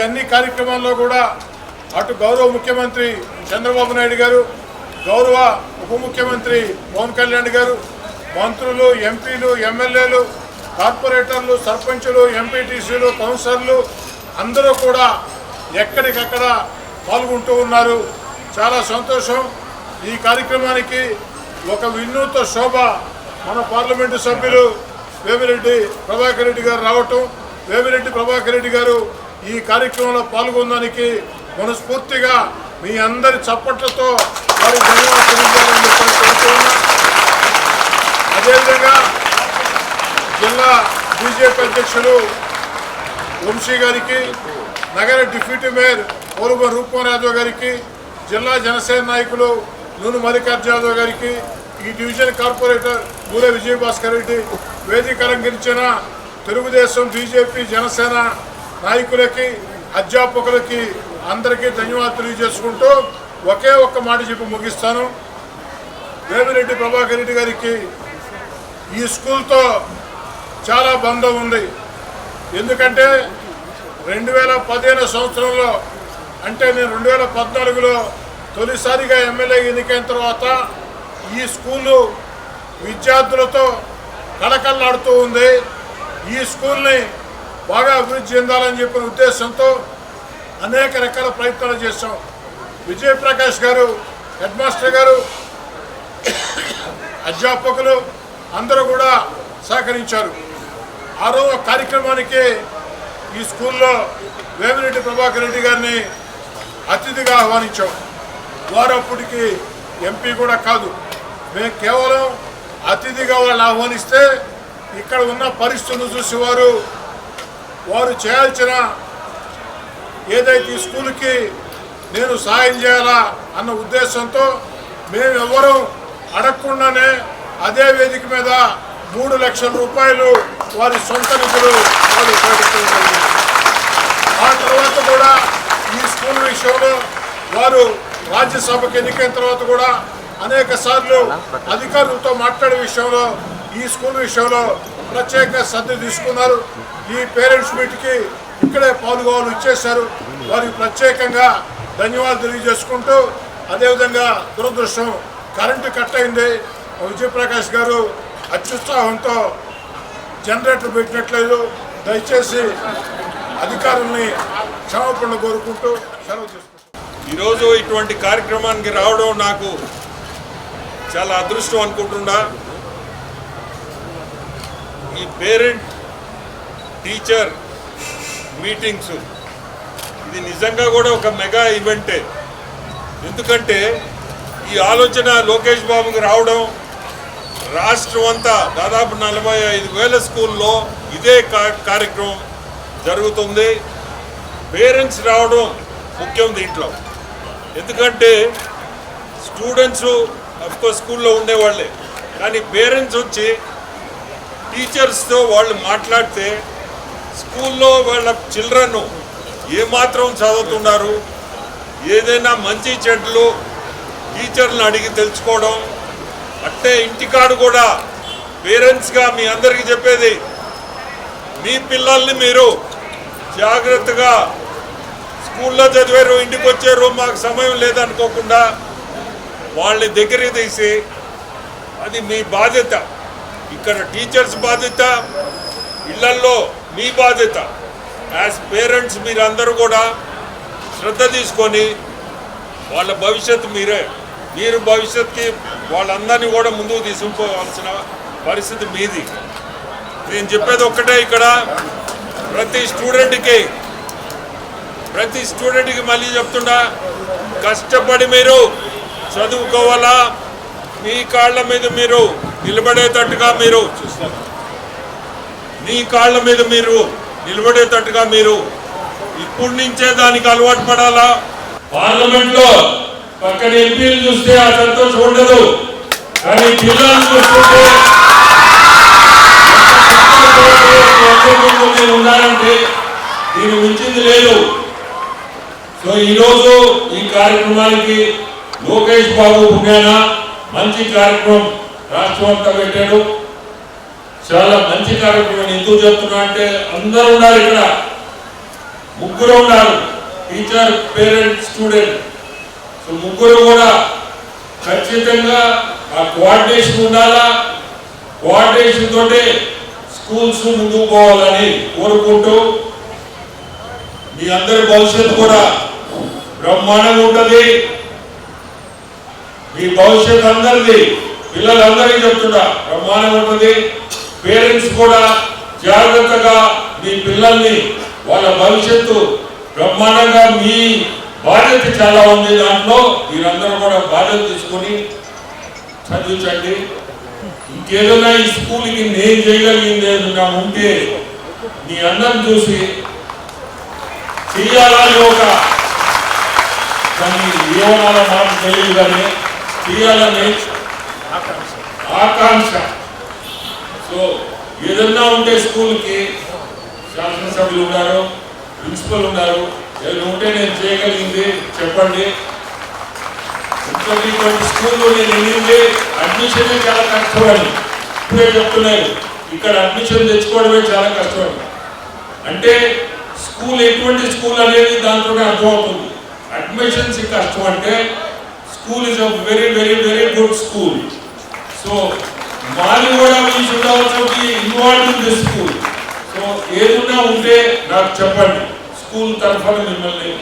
అన్ని కార్యక్రమాల్లో కూడా అటు గౌరవ ముఖ్యమంత్రి చంద్రబాబు నాయుడు గారు, గౌరవ ఉప ముఖ్యమంత్రి పవన్ కళ్యాణ్ గారు, మంత్రులు, ఎంపీలు, ఎమ్మెల్యేలు, కార్పొరేటర్లు, సర్పంచులు, ఎంపీటీసీలు, కౌన్సిలర్లు అందరూ కూడా ఎక్కడికక్కడ పాల్గొంటూ ఉన్నారు. చాలా సంతోషం. ఈ కార్యక్రమానికి ఒక వినూత్న శోభ మన పార్లమెంటు సభ్యులు వేమిరెడ్డి ప్రభాకర్ రెడ్డి గారు రావటం, వేమిరెడ్డి ప్రభాకర్ రెడ్డి గారు ఈ కార్యక్రమంలో పాల్గొనడానికి మనస్ఫూర్తిగా మీ అందరి చప్పట్లతో వారి ధన్యవాదాలు కోరుతున్నా. అదేవిధంగా జిల్లా బీజేపీ అధ్యక్షులు వంశీ గారికి, నగర డిప్యూటీ మేయర్ పోలుబ రూపమోహన్ యాదవ్ గారికి, జిల్లా జనసేన నాయకులు నూనె మల్లికార్జున యాదవ్ గారికి, ఈ డివిజన్ కార్పొరేటర్ మూలే విజయభాస్కర్ రెడ్డి, వేదిక అలంకరించిన తెలుగుదేశం, బీజేపీ, జనసేన నాయకులకి, అధ్యాపకులకి అందరికీ ధన్యవాదాలు తెలియజేసుకుంటూ ఒకే ఒక్క మాట చెప్పి ముగిస్తాను. వేమిరెడ్డి ప్రభాకర్ రెడ్డి గారికి ఈ స్కూల్తో చాలా బంధం ఉంది. ఎందుకంటే 2015 సంవత్సరంలో, అంటే నేను 2014లో తొలిసారిగా ఎమ్మెల్యే ఎన్నికైన తర్వాత ఈ స్కూలు విద్యార్థులతో కళకళలాడుతూ ఉంది. ఈ స్కూల్ని బాగా అభివృద్ధి చెందాలని చెప్పిన ఉద్దేశంతో అనేక రకాల ప్రయత్నాలు చేశాం. విజయప్రకాష్ గారు, హెడ్ మాస్టర్ గారు, అధ్యాపకులు అందరూ కూడా సహకరించారు. ఆ రోజు కార్యక్రమానికి ఈ స్కూల్లో వేమిరెడ్డి ప్రభాకర్ రెడ్డి గారిని అతిథిగా ఆహ్వానించాం. వారు అప్పటికి ఎంపీ కూడా కాదు. మేము కేవలం అతిథిగా వాళ్ళని ఆహ్వానిస్తే ఇక్కడ ఉన్న పరిస్థితులను చూసి వారు చేయాల్సిన ఏదైతే ఈ స్కూల్కి నేను సహాయం చేయాలా అన్న ఉద్దేశంతో మేము ఎవరూ అడగకుండానే అదే వేదిక మీద 3 లక్షల రూపాయలు వారి సొంత నిధులు వాళ్ళు ప్రకటించారు. ఆ తర్వాత కూడా ఈ స్కూల్ విషయంలో వారు రాజ్యసభకు ఎన్నికైన తర్వాత కూడా అనేక సార్లు అధికారులతో మాట్లాడే విషయంలో ఈ స్కూల్ విషయంలో ప్రత్యేకంగా శ్రద్ధ తీసుకున్నారు. ఈ పేరెంట్స్ మీట్కి ఇక్కడే పాల్గొని ఇచ్చేశారు. వారికి ప్రత్యేకంగా ధన్యవాదాలు తెలియజేసుకుంటూ, అదేవిధంగా దురదృష్టం కరెంటు కట్ అయింది. విజయప్రకాష్ గారు అత్యుత్సాహంతో జనరేటర్ పెట్టినట్లేదు. దయచేసి అధికారుల్ని క్షమాపణ కోరుకుంటూ సెలవు తీసుకుంటాం. ఈరోజు ఇటువంటి కార్యక్రమానికి రావడం నాకు చాలా అదృష్టం అనుకుంటున్నా. ఈ పేరెంట్ టీచర్ మీటింగ్స్ ఇది నిజంగా కూడా ఒక మెగా ఈవెంటే. ఎందుకంటే ఈ ఆలోచన లోకేష్ బాబుకి రావడం, రాష్ట్రం అంతా దాదాపు 45,000 స్కూల్లో ఇదే కార్యక్రమం జరుగుతుంది. పేరెంట్స్ రావడం ముఖ్యం దీంట్లో. ఎందుకంటే స్టూడెంట్స్ అఫ్కోర్స్ స్కూల్లో ఉండేవాళ్ళే, కానీ పేరెంట్స్ వచ్చి టీచర్స్తో వాళ్ళు మాట్లాడితే స్కూల్లో వాళ్ళ చిల్డ్రన్ ఏమాత్రం చదువుతున్నారు, ఏదైనా మంచి చెడ్లు టీచర్లను అడిగి తెలుసుకోవడం. అంటే ఇంటికాడు కూడా పేరెంట్స్గా మీ అందరికీ చెప్పేది, మీ పిల్లల్ని మీరు జాగ్రత్తగా స్కూల్లో చదివారు, ఇంటికి వచ్చారు, మాకు సమయం లేదనుకోకుండా వాళ్ళని దగ్గరికి తీసి, అది మీ బాధ్యత. ఇక్కడ టీచర్స్ బాధ్యత, ఇళ్లల్లో మీ బాధ్యత. యాజ్ పేరెంట్స్ మీరందరూ కూడా శ్రద్ధ తీసుకొని వాళ్ళ భవిష్యత్తు మీరు భవిష్యత్తుకి వాళ్ళందరినీ కూడా ముందుకు తీసుకుపోవాల్సిన పరిస్థితి మీది. నేను చెప్పేది ఒక్కటే, ఇక్కడ ప్రతి స్టూడెంట్కి మళ్ళీ చెప్తున్నా, కష్టపడి మీరు చదువుకోవాలా. మీ కాళ్ళ మీద మీరు నిలబడేటట్టుగా మీరు ఇప్పటి నుంచే దానికి అలవాటు పడాలా. పార్లమెంట్లో పక్కన ఎంపీలు చూస్తే ఆ సంతోషం ఉండదు, కానీ పిల్లలు చూస్తుంటే ఉన్నారంటే దీన్ని మించింది లేదు. సో ఈరోజు ఈ కార్యక్రమానికి లోకేష్ బాబు పుణ్యాన మంచి కార్యక్రమం రాష్ట్రం అంతా పెట్టాడు. చాలా మంచి కార్యక్రమం. ఎందుకు చెప్తున్నా అంటే అందరూ ఉన్నారు ఇక్కడ. ముగ్గురు ఉన్నారు, టీచర్, పేరెంట్, స్టూడెంట్. సో ముగ్గురు కూడా ఖచ్చితంగా ఆ కోఆర్డినేషన్ ఉండాలా. కోఆర్డినేషన్ తోటే స్కూల్స్ ముందుకు పోవాలని కోరుకుంటూ మీ అందరి భవిష్యత్తు కూడా బ్రహ్మాండంగా ఉంటుంది. మీ భవిష్యత్తు అందరిది, పిల్లలందరికీ చెప్తున్నా బ్రహ్మాండంగా ఉంటుంది. పేరెంట్స్ కూడా జాగ్రత్తగా మీ పిల్లల్ని వాళ్ళ భవిష్యత్తు బ్రహ్మాండంగా, మీ బాధ్యత చాలా ఉంది దాంట్లో, మీరందరూ కూడా బాధ్యత తీసుకొని చదివించండి. ఇంకేదైనా ఈ స్కూల్కి నేను చేయగలిగింది ఏదైనా ఉంటే మీ అందరిని చూసి చేయాలని ఒక దాన్ని ఏమనాలో నాకు తెలియదు కానీ చేయాలని ఆకాంక్ష. సో ఏదన్నా ఉంటే స్కూల్కి శాసనసభ్యులు ఉన్నారు, ప్రిన్సిపల్ ఉన్నారు, ఏదైనా ఉంటే నేను చేయగలిగింది చెప్పండి. ఇటువంటి స్కూల్లో నేను వెళ్ళింది అడ్మిషన్ చాలా కష్టమని ఇప్పుడే చెప్తున్నారు. ఇక్కడ అడ్మిషన్ తెచ్చుకోవడమే చాలా కష్టమని. అంటే స్కూల్ ఎటువంటి స్కూల్ అనేది దాంట్లోనే అర్థమవుతుంది. అడ్మిషన్స్ కష్టం అంటే school is a very very very good school. So మాది కూడా we should also be involved in this school. So ఏదైనా ఉంటే నాకు చెప్పండి, స్కూల్ తరఫున మిమ్మల్ని